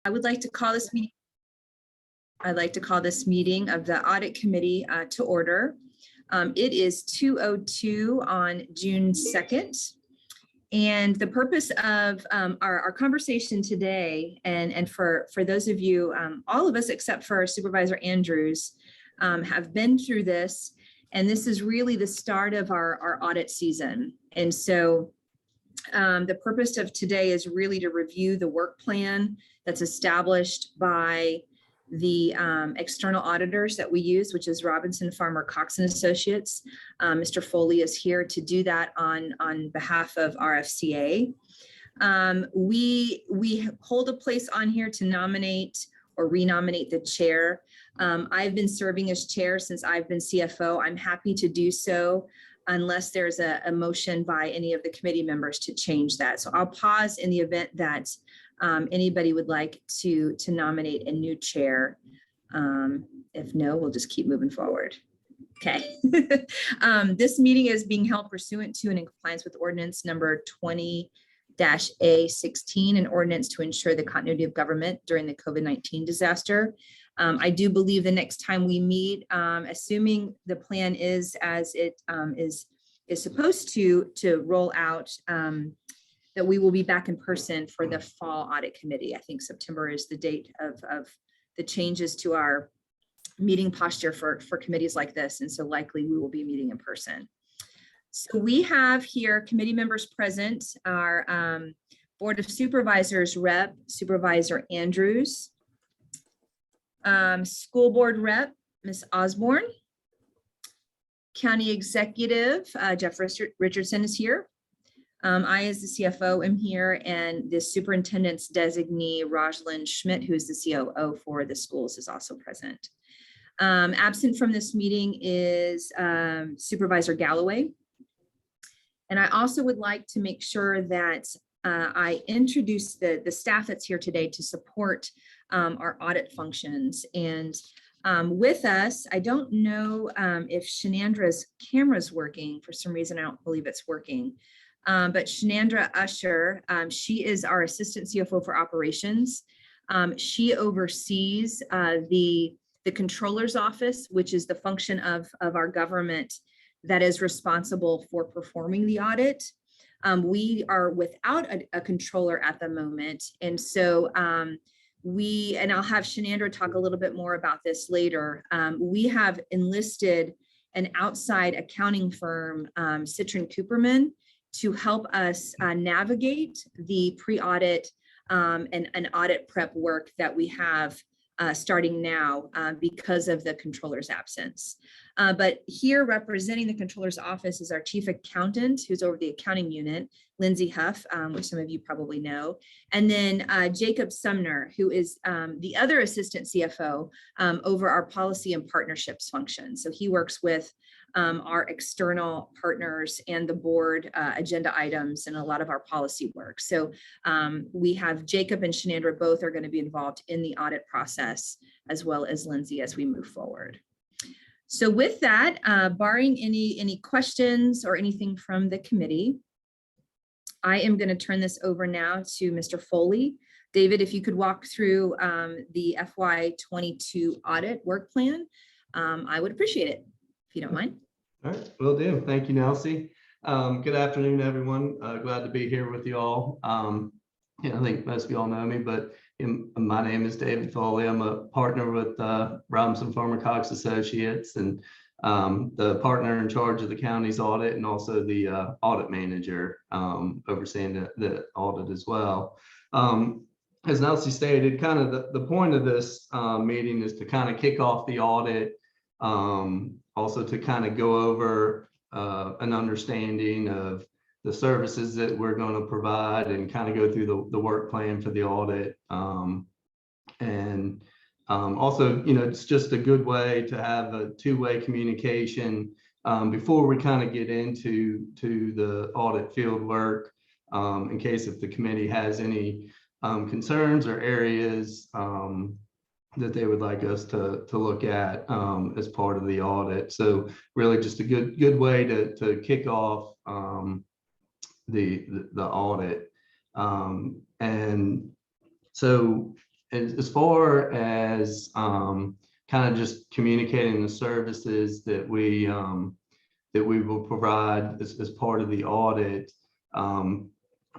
I would like to call this meeting. I'd like to call this meeting of the Audit Committee to order. It is 2:02 on June 2nd. And the purpose of our conversation today, and for those of you, all of us except for Supervisor Andrews, have been through this. And this is really the start of our audit season. And so the purpose of today is really to review the work plan that's established by the external auditors that we use, which is Robinson, Farmer, Cox and Associates. Mr. Foley is here to do that on behalf of RFCA. We hold a place on here to nominate or renominate the chair. I've been serving as chair since I've been CFO. I'm happy to do so unless there's a motion by any of the committee members to change that. So I'll pause in the event that anybody would like to nominate a new chair. If no, we'll just keep moving forward. Okay. This meeting is being held pursuant to and in compliance with ordinance number 20-A16, an ordinance to ensure the continuity of government during the COVID-19 disaster. I do believe the next time we meet, assuming the plan is as it is supposed to roll out, that we will be back in person for the fall audit committee. I think September is the date of the changes to our meeting posture for committees like this. And so likely we will be meeting in person. So we have here committee members present, our Board of Supervisors rep, Supervisor Andrews, School Board rep, Ms. Osborne, County Executive, Jeff Richardson is here. I, as the CFO, am here, and the superintendent's designee, Rosalind Schmidt, who is the COO for the schools, is also present. Absent from this meeting is Supervisor Galloway. And I also would like to make sure that I introduce the staff that's here today to support our audit functions. And with us, I don't know if Shenandra's camera's working. For some reason, I don't believe it's working. But Shenandra Usher, she is our Assistant CFO for Operations. She oversees the Controller's Office, which is the function of our government that is responsible for performing the audit. We are without a controller at the moment. And so and I'll have Shenandra talk a little bit more about this later. We have enlisted an outside accounting firm, Citron Cooperman, to help us navigate the pre-audit and audit prep work that we have starting now because of the controller's absence. But here representing the controller's office is our chief accountant, who's over the accounting unit, Lindsay Huff, which some of you probably know, and then Jacob Sumner, who is the other assistant CFO over our policy and partnerships function. So he works with our external partners and the board agenda items and a lot of our policy work. So we have Jacob and Shenandra both are going to be involved in the audit process, as well as Lindsay as we move forward. So with that, barring any questions or anything from the committee, I am going to turn this over now to Mr. Foley. David, if you could walk through the FY22 audit work plan, I would appreciate it, if you don't mind. All right, will do. Thank you, Nelsie. Good afternoon, everyone. Glad to be here with you all. I think most of you all know me, but my name is David Foley. I'm a partner with Robinson, Farmer, Cox Associates, and the partner in charge of the county's audit, and also the audit manager overseeing the audit as well. As Nelsie stated, kind of the point of this meeting is to kind of kick off the audit, also to kind of go over an understanding of the services that we're going to provide and kind of go through the work plan for the audit. Also, it's just a good way to have a two-way communication before we kind of get into the audit field work, in case if the committee has any concerns or areas that they would like us to look at as part of the audit. So really just a good way to kick off the audit. And so as far as kind of just communicating the services that we will provide as part of the audit,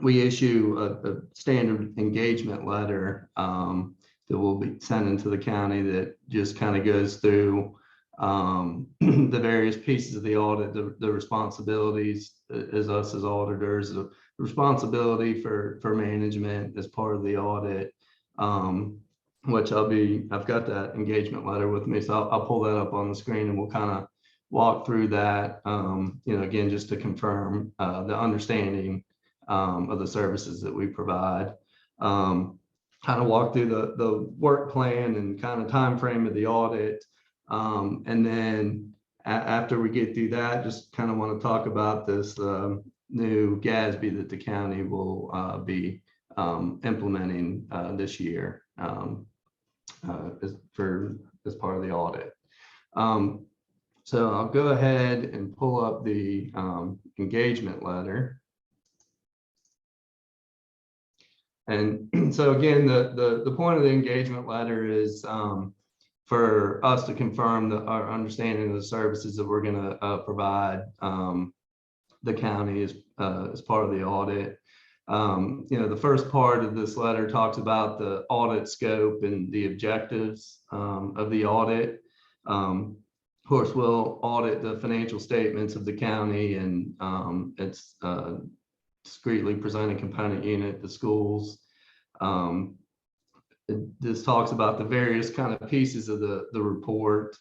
we issue a standard engagement letter that will be sent into the county that just kind of goes through the various pieces of the audit, the responsibilities as us as auditors, the responsibility for management as part of the audit, which I've got that engagement letter with me, so I'll pull that up on the screen and we'll kind of walk through that, again, just to confirm the understanding of the services that we provide. Kind of walk through the work plan and kind of time frame of the audit. And then after we get through that, just kind of want to talk about this new GASB that the county will be implementing this year as part of the audit. So I'll go ahead and pull up the engagement letter. And so again, the point of the engagement letter is for us to confirm our understanding of the services that we're going to provide the county as part of the audit. The first part of this letter talks about the audit scope and the objectives of the audit. Of course, we'll audit the financial statements of the county and its discretely presented component unit, the schools. This talks about the various kind of pieces of the report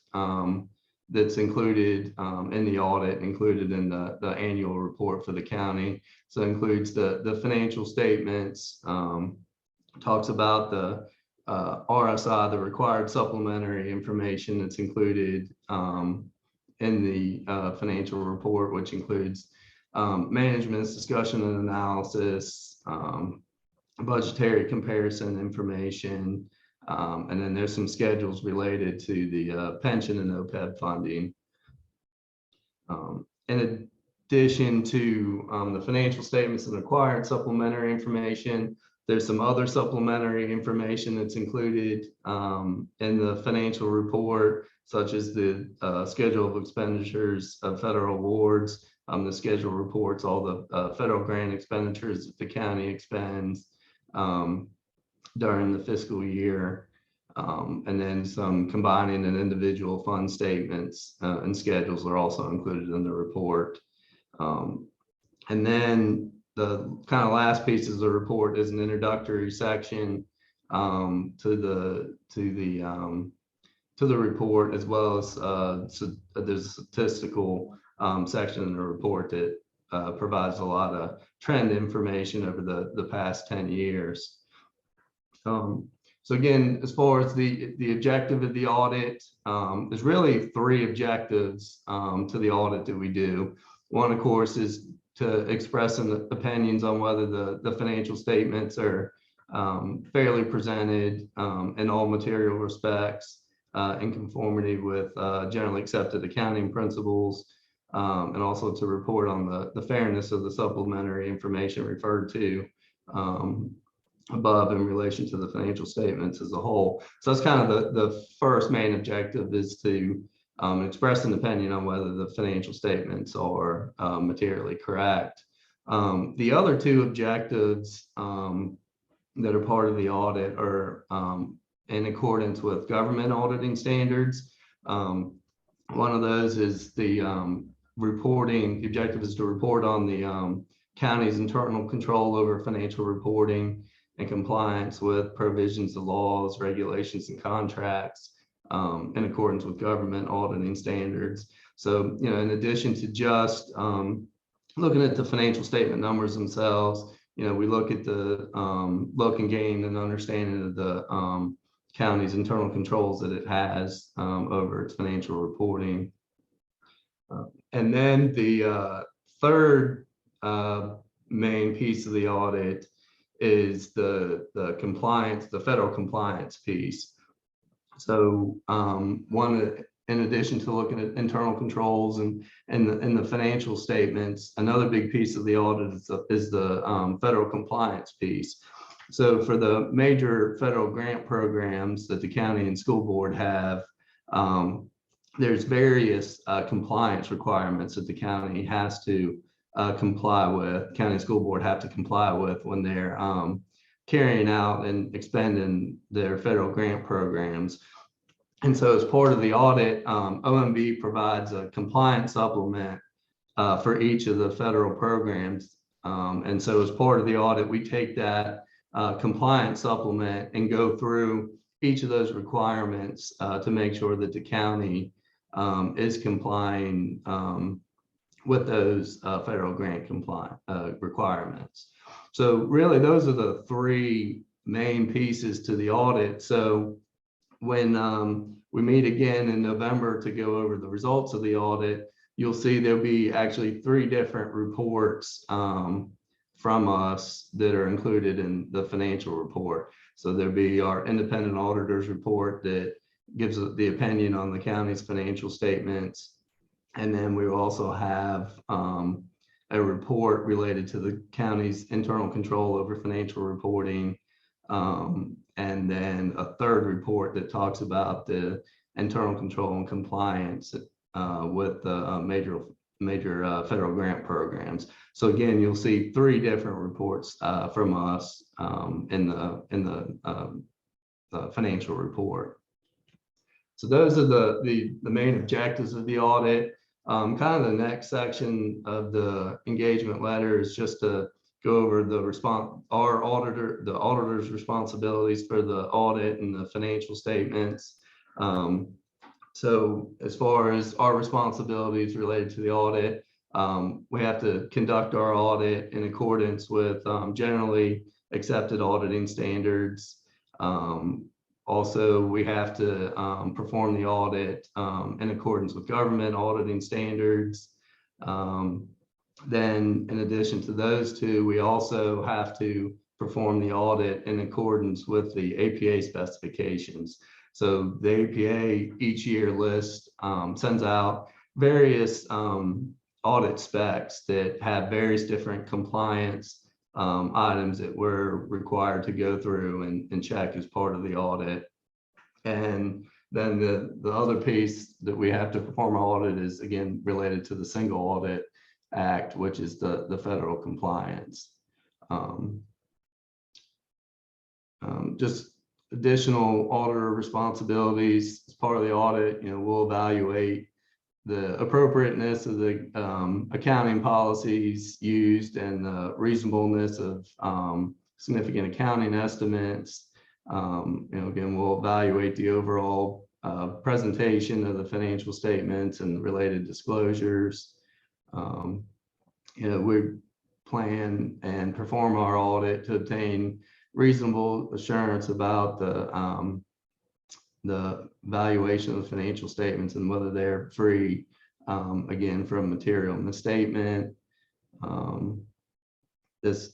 that's included in the audit, included in the annual report for the county. So it includes the financial statements, talks about the RSI, the required supplementary information that's included in the financial report, which includes management's discussion and analysis, budgetary comparison information, and then there's some schedules related to the pension and OPEB funding. In addition to the financial statements and required supplementary information, there's some other supplementary information that's included in the financial report, such as the schedule of expenditures of federal awards. The schedule reports all the federal grant expenditures that the county expends during the fiscal year, and then some combining and individual fund statements and schedules are also included in the report. And then the kind of last piece of the report is an introductory section to the report, as well as there's a statistical section in the report that provides a lot of trend information over the past 10 years. So again, as far as the objective of the audit, there's really three objectives to the audit that we do. One, of course, is to express some opinions on whether the financial statements are fairly presented in all material respects, in conformity with generally accepted accounting principles, and also to report on the fairness of the supplementary information referred to above in relation to the financial statements as a whole. So that's kind of the first main objective, is to express an opinion on whether the financial statements are materially correct. The other two objectives that are part of the audit are in accordance with government auditing standards. One of those is the reporting. The objective is to report on the county's internal control over financial reporting and compliance with provisions of laws, regulations, and contracts in accordance with government auditing standards. So, in addition to just looking at the financial statement numbers themselves, we look at the look and gain and understanding of the county's internal controls that it has over its financial reporting. And then the third main piece of the audit is the compliance, the federal compliance piece. So in addition to looking at internal controls and the financial statements, another big piece of the audit is the federal compliance piece. So for the major federal grant programs that the county and school board have, there's various compliance requirements that the county has to comply with, county and school board have to comply with when they're carrying out and expending their federal grant programs. And so as part of the audit, OMB provides a compliance supplement for each of the federal programs. And so as part of the audit, we take that compliance supplement and go through each of those requirements to make sure that the county is complying with those federal grant compliance requirements. So really, those are the three main pieces to the audit. So when we meet again in November to go over the results of the audit, you'll see there'll be actually three different reports from us that are included in the financial report. So there'll be our independent auditor's report that gives the opinion on the county's financial statements. And then we also have a report related to the county's internal control over financial reporting. And then a third report that talks about the internal control and compliance with the major federal grant programs. So again, you'll see three different reports from us in the financial report. So those are the main objectives of the audit. Kind of the next section of the engagement letter is just to go over the auditor's responsibilities for the audit and the financial statements. So as far as our responsibilities related to the audit, we have to conduct our audit in accordance with generally accepted auditing standards. Also, we have to perform the audit in accordance with government auditing standards. Then in addition to those two, we also have to perform the audit in accordance with the APA specifications. So the APA each year sends out various audit specs that have various different compliance items that we're required to go through and check as part of the audit. And then the other piece that we have to perform our audit is again related to the Single Audit Act, which is the federal compliance. Just additional auditor responsibilities as part of the audit. We'll evaluate the appropriateness of the accounting policies used and the reasonableness of significant accounting estimates. Again, we'll evaluate the overall presentation of the financial statements and related disclosures. We plan and perform our audit to obtain reasonable assurance about the valuation of the financial statements and whether they're free, again, from material misstatement. This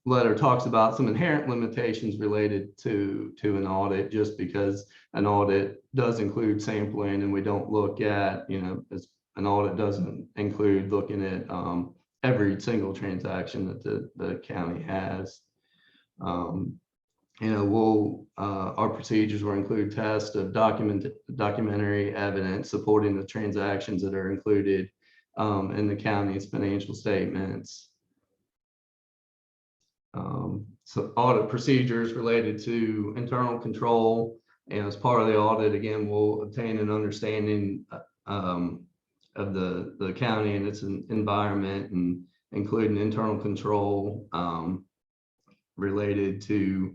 letter talks about some inherent limitations related to an audit, just because an audit does include sampling, and we don't look at, as an audit doesn't include looking at every single transaction that the county has. Our procedures will include tests of documentary evidence supporting the transactions that are included in the county's financial statements. So audit procedures related to internal control, and as part of the audit, again, we'll obtain an understanding of the county and its environment, and including internal control related to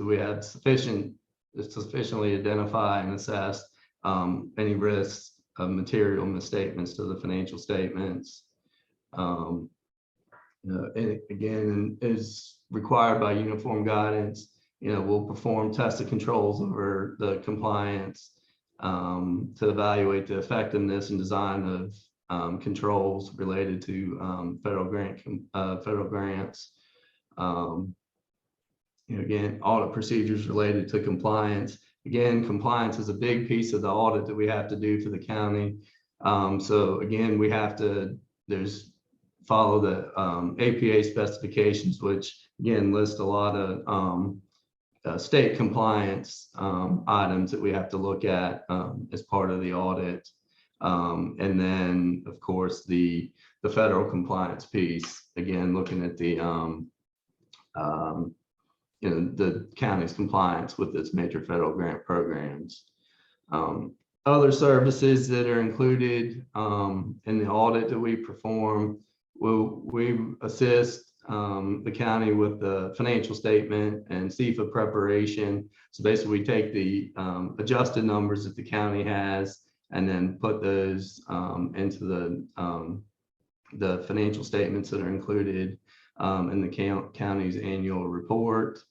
we have sufficiently identify and assess any risks of material misstatements to the financial statements. And again, is required by uniform guidance. We'll perform tested controls over the compliance to evaluate the effectiveness and design of controls related to federal grants. Again, audit procedures related to compliance. Again, compliance is a big piece of the audit that we have to do for the county. So again, there's follow the APA specifications, which again list a lot of state compliance items that we have to look at as part of the audit. And then, of course, the federal compliance piece, again, looking at the the county's compliance with its major federal grant programs. Other services that are included in the audit that we perform, we assist the county with the financial statement and CFA preparation. So basically we take the adjusted numbers that the county has and then put those into the financial statements that are included in the county's annual report.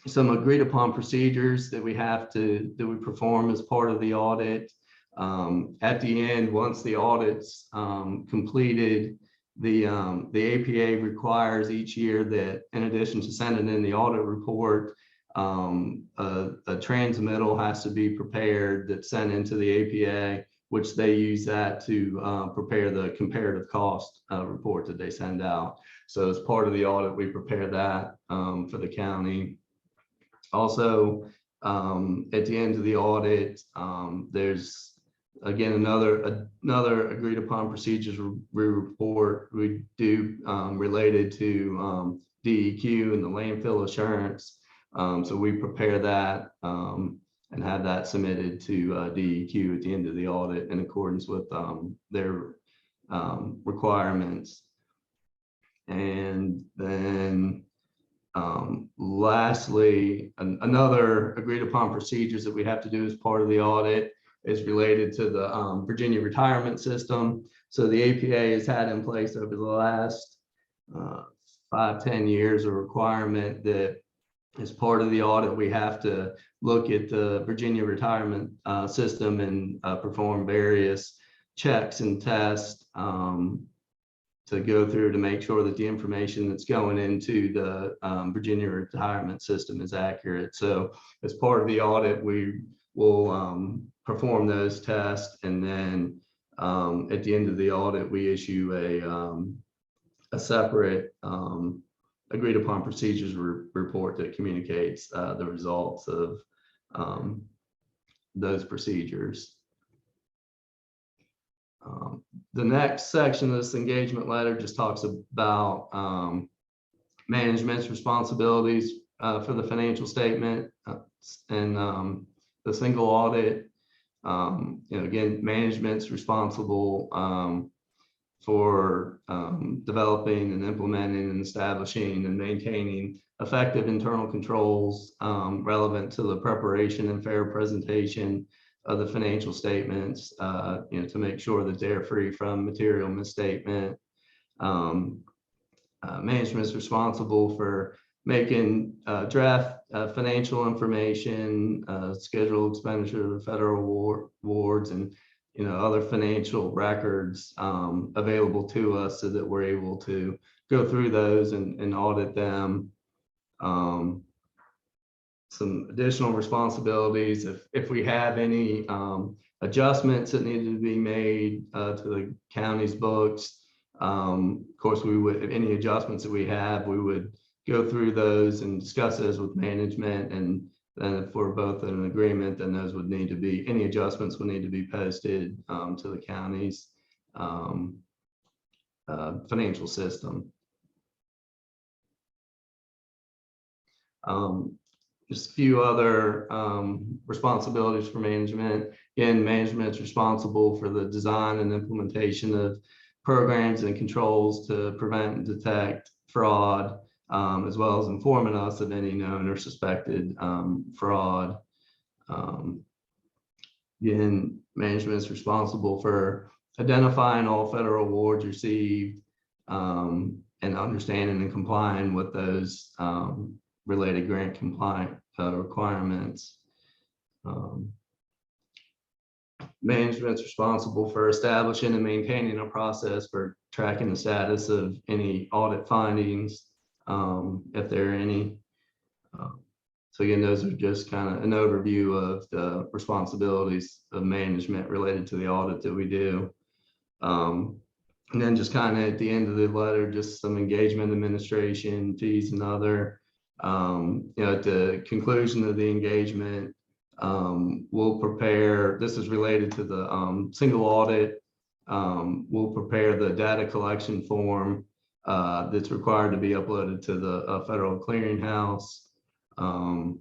Some agreed upon procedures that we perform as part of the audit. At the end, once the audit's completed, the APA requires each year that in addition to sending in the audit report, a transmittal has to be prepared that's sent into the APA, which they use that to prepare the comparative cost report that they send out. So as part of the audit, we prepare that for the county. Also, at the end of the audit, there's again another agreed upon procedures we do related to DEQ and the landfill assurance. So we prepare that and have that submitted to DEQ at the end of the audit in accordance with their requirements. And then lastly, another agreed upon procedures that we have to do as part of the audit is related to the Virginia retirement system. So the APA has had in place over the last 5-10 years a requirement that as part of the audit, we have to look at the Virginia retirement system and perform various checks and tests to go through to make sure that the information that's going into the Virginia retirement system is accurate. So as part of the audit, we will perform those tests, and then at the end of the audit, we issue a separate agreed upon procedures report that communicates the results of those procedures. The next section of this engagement letter just talks about management's responsibilities for the financial statement and the single audit. Again, management's responsible for developing and implementing and establishing and maintaining effective internal controls relevant to the preparation and fair presentation of the financial statements, to make sure that they're free from material misstatement. Management is responsible for making draft financial information, scheduled expenditure of federal awards, and other financial records available to us so that we're able to go through those and audit them. Some additional responsibilities, if we have any adjustments that needed to be made to the county's books, of course, we would, any adjustments that we have, we would go through those and discuss those with management, and then if we're both in an agreement, then those would need to be, any adjustments would need to be posted to the county's financial system. Just a few other responsibilities for management. Again, management is responsible for the design and implementation of programs and controls to prevent and detect fraud, as well as informing us of any known or suspected fraud. Again, management is responsible for identifying all federal awards received and understanding and complying with those related grant compliant requirements. Management is responsible for establishing and maintaining a process for tracking the status of any audit findings, if there are any. So again, those are just kind of an overview of the responsibilities of management related to the audit that we do. And then just kind of at the end of the letter, just some engagement administration fees and other. At the conclusion of the engagement, we'll prepare, this is related to the single audit. We'll prepare the data collection form that's required to be uploaded to the federal clearinghouse. And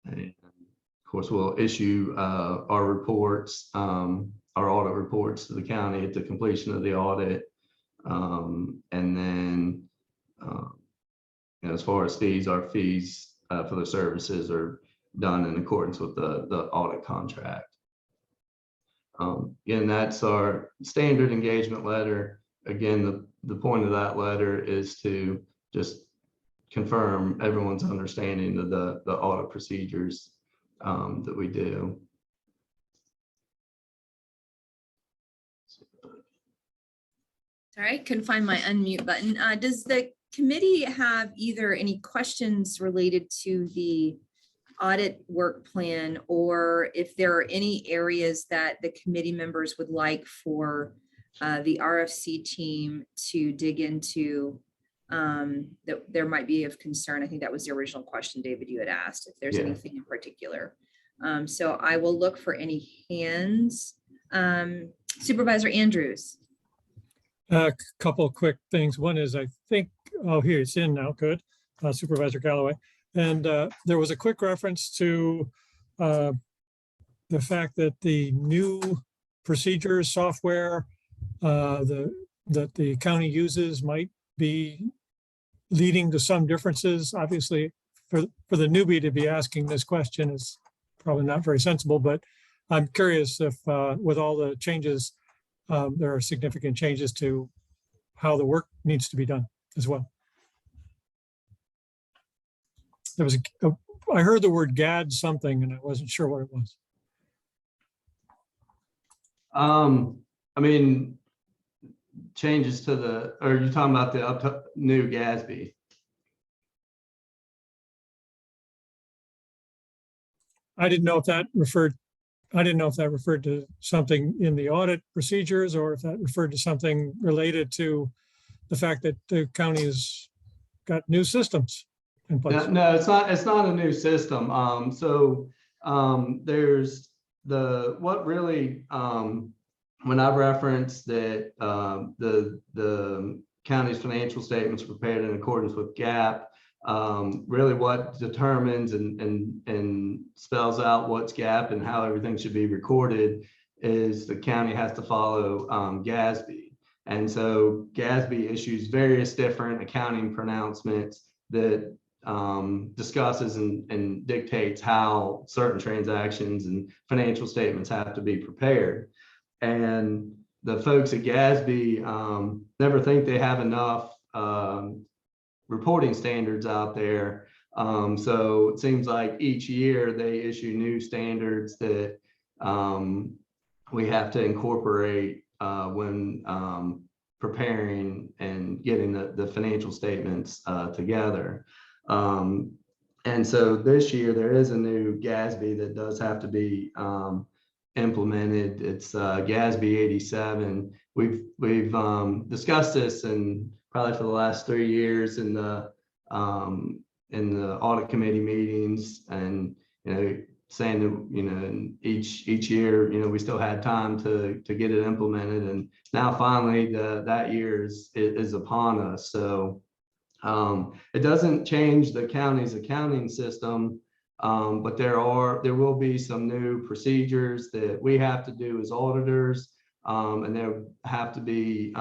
of course, we'll issue our reports, our audit reports to the county at the completion of the audit. And then as far as fees, our fees for the services are done in accordance with the audit contract. Again, that's our standard engagement letter. Again, the point of that letter is to just confirm everyone's understanding of the audit procedures that we do. All right, couldn't find my unmute button. Does the committee have either any questions related to the audit work plan, or if there are any areas that the committee members would like for the RFC team to dig into that there might be of concern? I think that was the original question, David, you had asked, if there's anything in particular. So I will look for any hands. Supervisor Andrews. A couple of quick things. One is, I think, oh, here it's in now. Good. Supervisor Galloway. And there was a quick reference to the fact that the new procedures software that the county uses might be leading to some differences. Obviously, for the newbie to be asking this question is probably not very sensible, but I'm curious if with all the changes, there are significant changes to how the work needs to be done as well. There was I heard the word GAD something and I wasn't sure what it was. I mean, changes to the, are you talking about the new GASB? I didn't know if that referred to something in the audit procedures, or if that referred to something related to the fact that the county has got new systems in place. No, it's not a new system. There's what really, when I referenced that the county's financial statements prepared in accordance with GAAP, really what determines and spells out what's GAAP and how everything should be recorded is the county has to follow GASB. And so GASB issues various different accounting pronouncements that discusses and dictates how certain transactions and financial statements have to be prepared. And the folks at GASB never think they have enough reporting standards out there. So it seems like each year they issue new standards that we have to incorporate when preparing and getting the financial statements together. And so this year there is a new GASB that does have to be implemented. It's GASB 87. We've discussed this and probably for the last 3 years in the audit committee meetings, and saying that each year we still had time to get it implemented, and now finally that year is upon us. So it doesn't change the county's accounting system, but there will be some new procedures that we have to do as auditors, and there have to be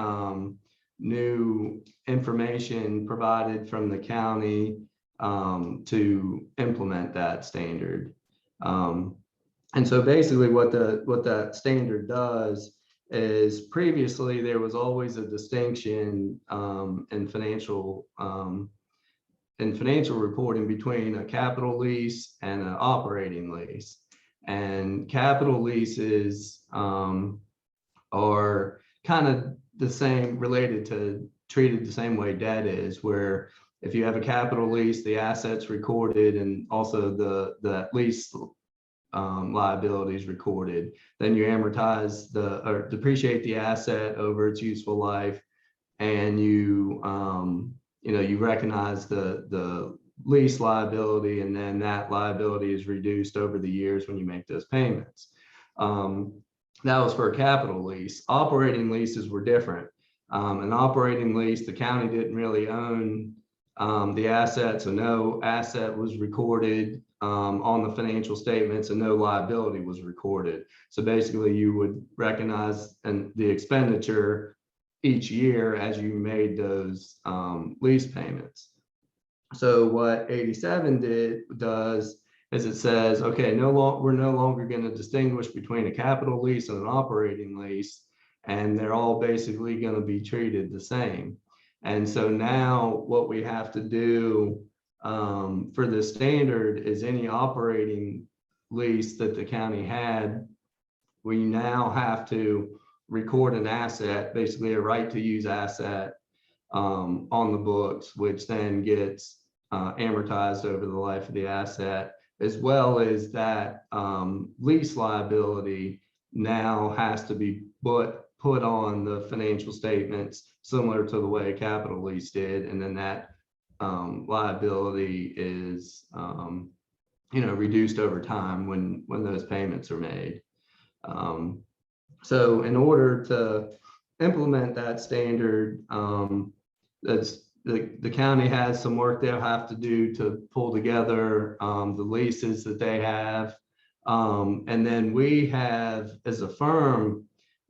new information provided from the county to implement that standard. And so basically what that standard does is, previously there was always a distinction in financial reporting between a capital lease and an operating lease. And capital leases are kind of the same, treated the same way debt is, where if you have a capital lease, the assets recorded and also the lease liabilities recorded. Then you amortize or depreciate the asset over its useful life, and you you recognize the lease liability, and then that liability is reduced over the years when you make those payments. That was for a capital lease. Operating leases were different. An operating lease, the county didn't really own the asset, so no asset was recorded on the financial statements, and no liability was recorded. So basically, you would recognize the expenditure each year as you made those lease payments. So what 87 does is it says, okay, we're no longer going to distinguish between a capital lease and an operating lease, and they're all basically going to be treated the same. And so now what we have to do for the standard is any operating lease that the county had, we now have to record an asset, basically a right to use asset on the books, which then gets amortized over the life of the asset, as well as that lease liability now has to be put on the financial statements, similar to the way a capital lease did. And then that liability is reduced over time when those payments are made. So in order to implement that standard, the county has some work they'll have to do to pull together the leases that they have. And then we have, as a firm,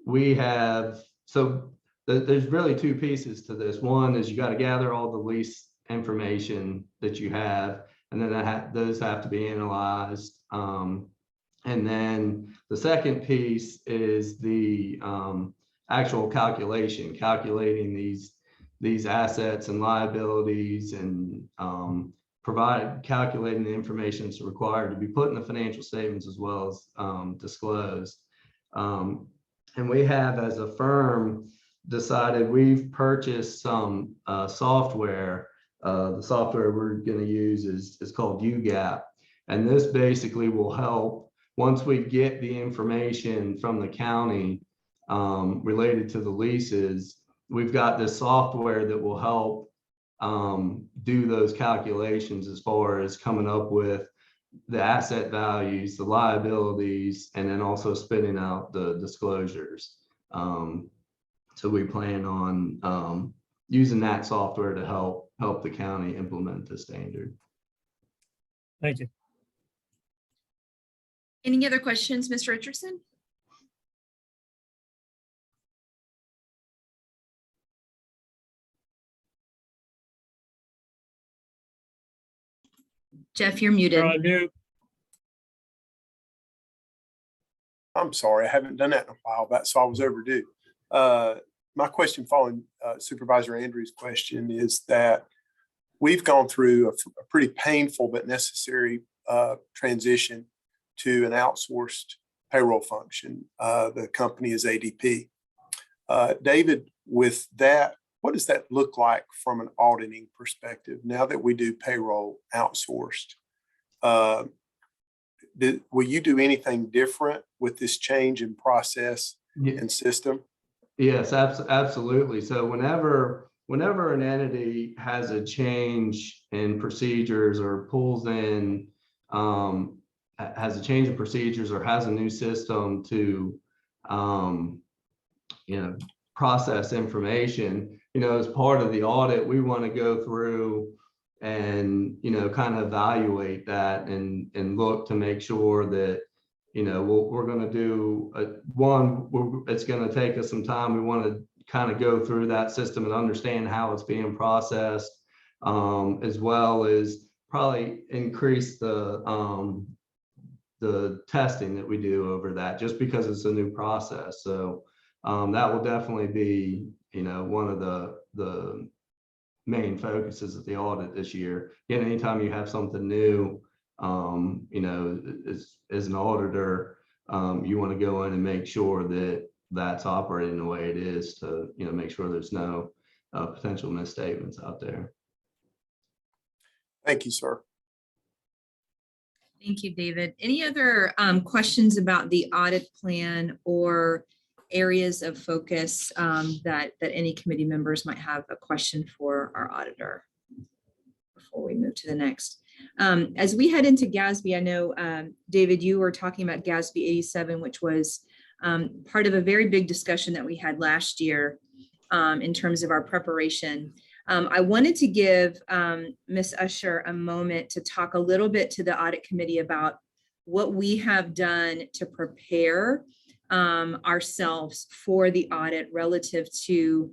there's really two pieces to this. One is you got to gather all the lease information that you have, and then those have to be analyzed. And then the second piece is the actual calculating these assets and liabilities, and calculating the information that's required to be put in the financial statements as well as disclosed. And we have, as a firm, decided we've purchased some software. The software we're going to use is called UGAP. And this basically will help, once we get the information from the county related to the leases, we've got this software that will help do those calculations as far as coming up with the asset values, the liabilities, and then also spitting out the disclosures. So we plan on using that software to help the county implement the standard. Thank you. Any other questions, Mr. Richardson? Jeff, you're muted. You're on mute. I'm sorry, I haven't done that in a while, so I was overdue. My question following Supervisor Andrews' question is that we've gone through a pretty painful but necessary transition to an outsourced payroll function. The company is ADP. David, with that, what does that look like from an auditing perspective now that we do payroll outsourced? Will you do anything different with this change in process and system? Yes, absolutely. So whenever an entity has a change in procedures or pulls in, has a change in procedures or has a new system to, process information, as part of the audit, we want to go through and, kind of evaluate that and look to make sure that, we're going to do it's going to take us some time. We want to kind of go through that system and understand how it's being processed, as well as probably increase the testing that we do over that, just because it's a new process. So that will definitely be, one of the main focuses of the audit this year. Again, anytime you have something new, as an auditor, you want to go in and make sure that that's operating the way it is to, make sure there's no potential misstatements out there. Thank you, sir. Thank you, David. Any other questions about the audit plan or areas of focus that any committee members might have a question for our auditor before we move to the next? As we head into GASB, I know, David, you were talking about GASB 87, which was part of a very big discussion that we had last year in terms of our preparation. I wanted to give Ms. Usher a moment to talk a little bit to the audit committee about what we have done to prepare ourselves for the audit relative to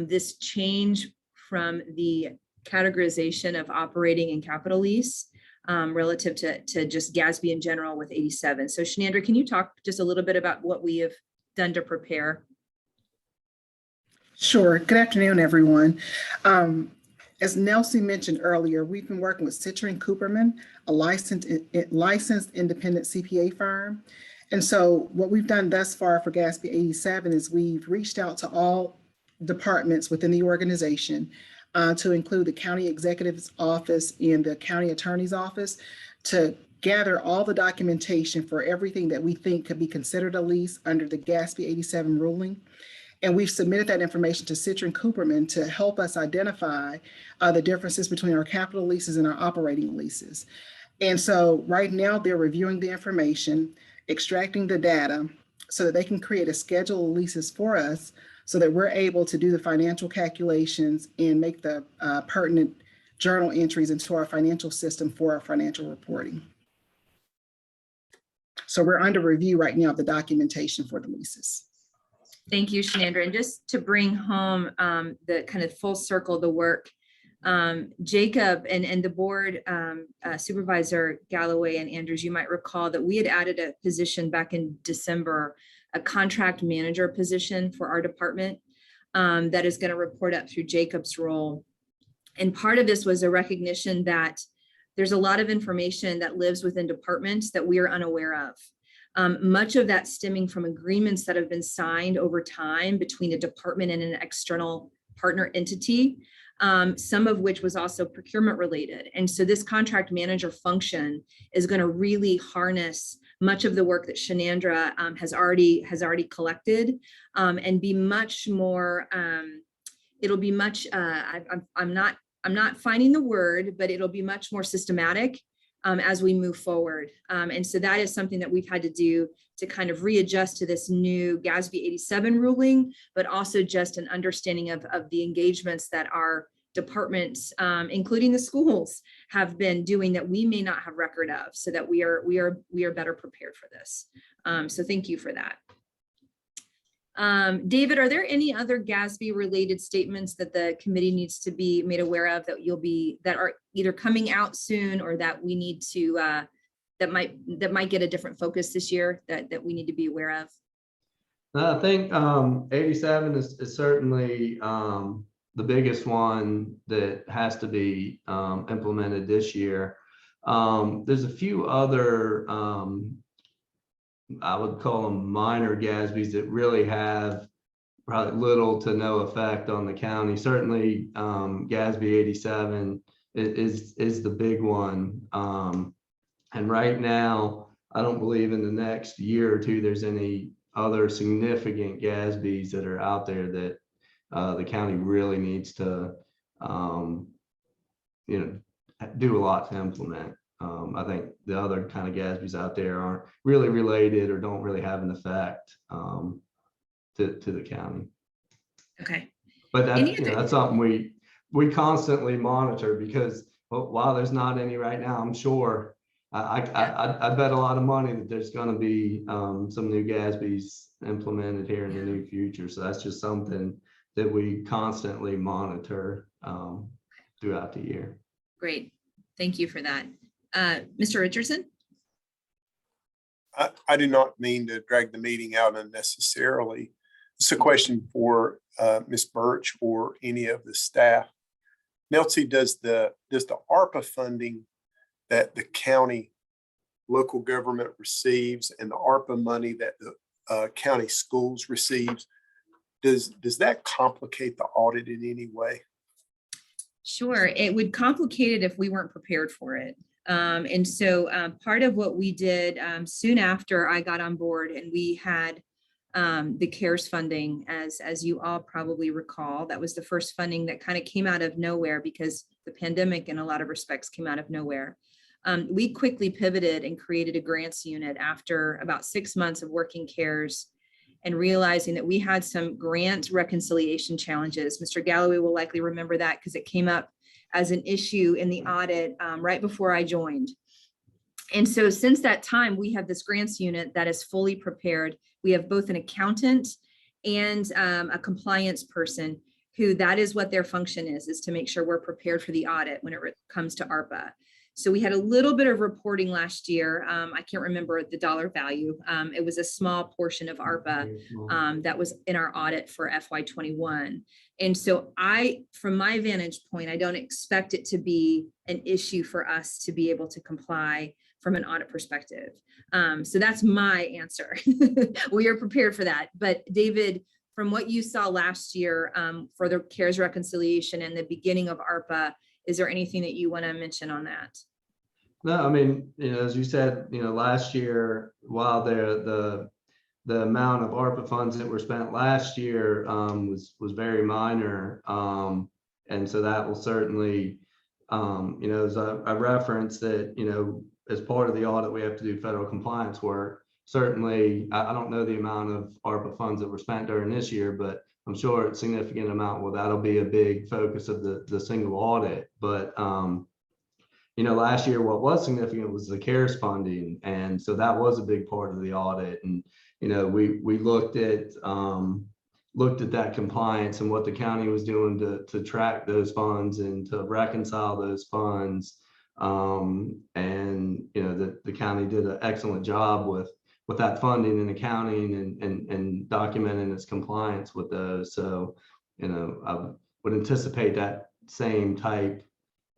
this change from the categorization of operating and capital lease relative to just GASB in general with 87. So Shanandra, can you talk just a little bit about what we have done to prepare? Sure. Good afternoon, everyone. As Nelsie mentioned earlier, we've been working with Citrin Cooperman, a licensed independent CPA firm. And so what we've done thus far for GASB 87 is we've reached out to all departments within the organization to include the county executive's office and the county attorney's office to gather all the documentation for everything that we think could be considered a lease under the GASB 87 ruling. And we've submitted that information to Citrin Cooperman to help us identify the differences between our capital leases and our operating leases. And so right now they're reviewing the information, extracting the data so that they can create a schedule of leases for us so that we're able to do the financial calculations and make the pertinent journal entries into our financial system for our financial reporting. So we're under review right now of the documentation for the leases. Thank you, Shanandra. And just to bring home the kind of full circle, the work, Jacob and the board, Supervisor Galloway and Andrews, you might recall that we had added a position back in December, a contract manager position for our department that is going to report up through Jacob's role. And part of this was a recognition that there's a lot of information that lives within departments that we are unaware of. Much of that stemming from agreements that have been signed over time between a department and an external partner entity, some of which was also procurement related. And so this contract manager function is going to really harness much of the work that Shanandra has already collected and be much more, it'll be much, I'm not finding the word, but it'll be much more systematic as we move forward. And so that is something that we've had to do to kind of readjust to this new GASB 87 ruling, but also just an understanding of the engagements that our departments, including the schools, have been doing that we may not have record of, so that we are better prepared for this. So thank you for that. David, are there any other GASB related statements that the committee needs to be made aware of that are either coming out soon or that we need to that might get a different focus this year that we need to be aware of? I think 87 is certainly the biggest one that has to be implemented this year. There's a few other I would call them minor GASBs that really have probably little to no effect on the county. Certainly GASB 87 is the big one. And right now, I don't believe in the next year or two there's any other significant GASBs that are out there that the county really needs to do a lot to implement. I think the other kind of GASBs out there aren't really related or don't really have an effect to the county. Okay. But that's something we constantly monitor, because while there's not any right now, I'm sure I bet a lot of money that there's going to be some new GASBs implemented here in the near future. So that's just something that we constantly monitor throughout the year. Great. Thank you for that. Mr. Richardson? I do not mean to drag the meeting out unnecessarily. It's a question for Ms. Birch or any of the staff. Nelsie, does the ARPA funding that the county local government receives and the ARPA money that the county schools receives, does that complicate the audit in any way? Sure, it would complicate it if we weren't prepared for it. And so part of what we did soon after I got on board, and we had the CARES funding, as you all probably recall, that was the first funding that kind of came out of nowhere because the pandemic in a lot of respects came out of nowhere. We quickly pivoted and created a grants unit after about 6 months of working CARES and realizing that we had some grant reconciliation challenges. Mr. Galloway will likely remember that because it came up as an issue in the audit right before I joined. And so since that time, we have this grants unit that is fully prepared. We have both an accountant and a compliance person who that is what their function is to make sure we're prepared for the audit when it comes to ARPA. So we had a little bit of reporting last year. I can't remember the dollar value. It was a small portion of ARPA that was in our audit for FY21. And so from my vantage point, I don't expect it to be an issue for us to be able to comply from an audit perspective. So that's my answer. We are prepared for that. But David, from what you saw last year for the CARES reconciliation and the beginning of ARPA, is there anything that you want to mention on that? No, I mean, as you said, last year, while the amount of ARPA funds that were spent last year was very minor. And so that will certainly, as I referenced that, as part of the audit, we have to do federal compliance work. Certainly, I don't know the amount of ARPA funds that were spent during this year, but I'm sure it's a significant amount. Well, that'll be a big focus of the single audit. But, last year, what was significant was the CARES funding. And so that was a big part of the audit. And, we looked at that compliance and what the county was doing to track those funds and to reconcile those funds. And, the county did an excellent job with that funding and accounting and documenting its compliance with those. So, I would anticipate that same type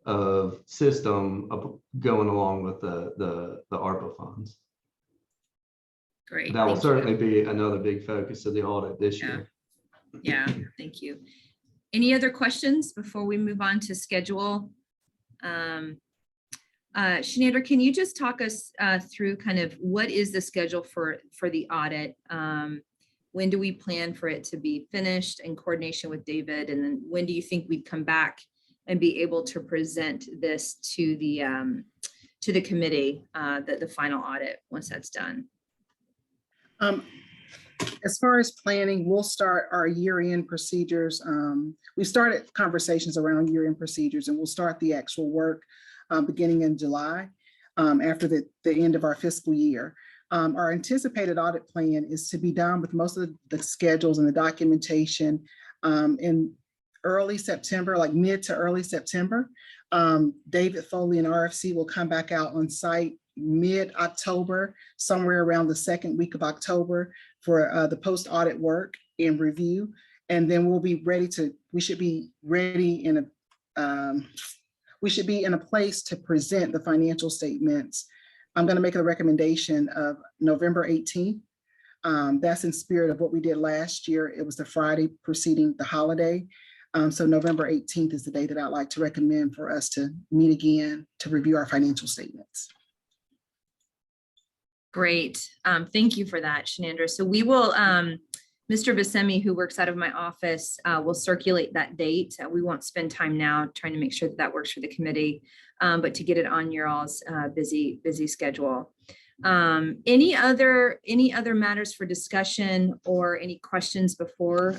of system of going along with the ARPA funds. Great. That will Thank certainly you. be another big focus of the audit this year. Yeah, thank you. Any other questions before we move on to schedule? Shanandra, can you just talk us through kind of what is the schedule for the audit? When do we plan for it to be finished in coordination with David? And then when do you think we'd come back and be able to present this to the committee, the final audit once that's done? As far as planning, we'll start our year-end procedures. We started conversations around year-end procedures, and we'll start the actual work beginning in July after the end of our fiscal year. Our anticipated audit plan is to be done with most of the schedules and the documentation in early September, like mid to early September. David Foley and RFC will come back out on site mid-October, somewhere around the second week of October for the post-audit work and review. And then we should be ready in a place to present the financial statements. I'm going to make a recommendation of November 18th. That's in spirit of what we did last year. It was the Friday preceding the holiday. So November 18th is the day that I'd like to recommend for us to meet again to review our financial statements. Great. Thank you for that, Shanandra. So we will, Mr. Buscemi, who works out of my office, will circulate that date. We won't spend time now trying to make sure that works for the committee, but to get it on your all's busy schedule. Any other matters for discussion or any questions before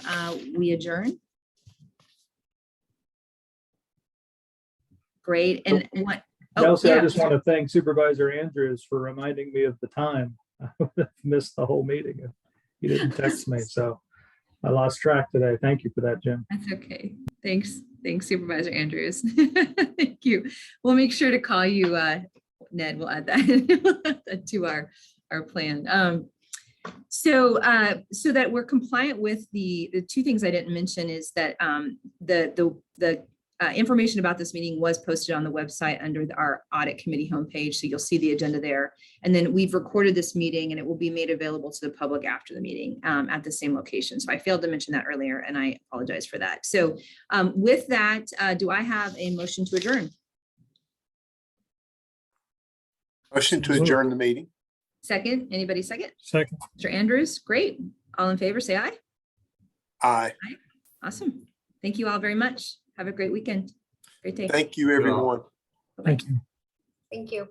we adjourn? Great. And what? Nelsie, yeah. I just want to thank Supervisor Andrews for reminding me of the time. I would have missed the whole meeting if he didn't text me. So I lost track today. Thank you for that, Jim. That's okay. Thanks, Supervisor Andrews. Thank you. We'll make sure to call you, Ned. We'll add that to our plan. So that we're compliant with the two things I didn't mention is that the information about this meeting was posted on the website under our audit committee homepage. So you'll see the agenda there. And then we've recorded this meeting and it will be made available to the public after the meeting at the same location. So I failed to mention that earlier and I apologize for that. So with that, do I have a motion to adjourn? Motion to adjourn the meeting. Second, anybody second? Second. Mr. Andrews, great. All in favor, say aye. Aye. Awesome. Thank you all very much. Have a great weekend. Great day. Thank you, everyone. Bye-bye. Thank you. Thank you.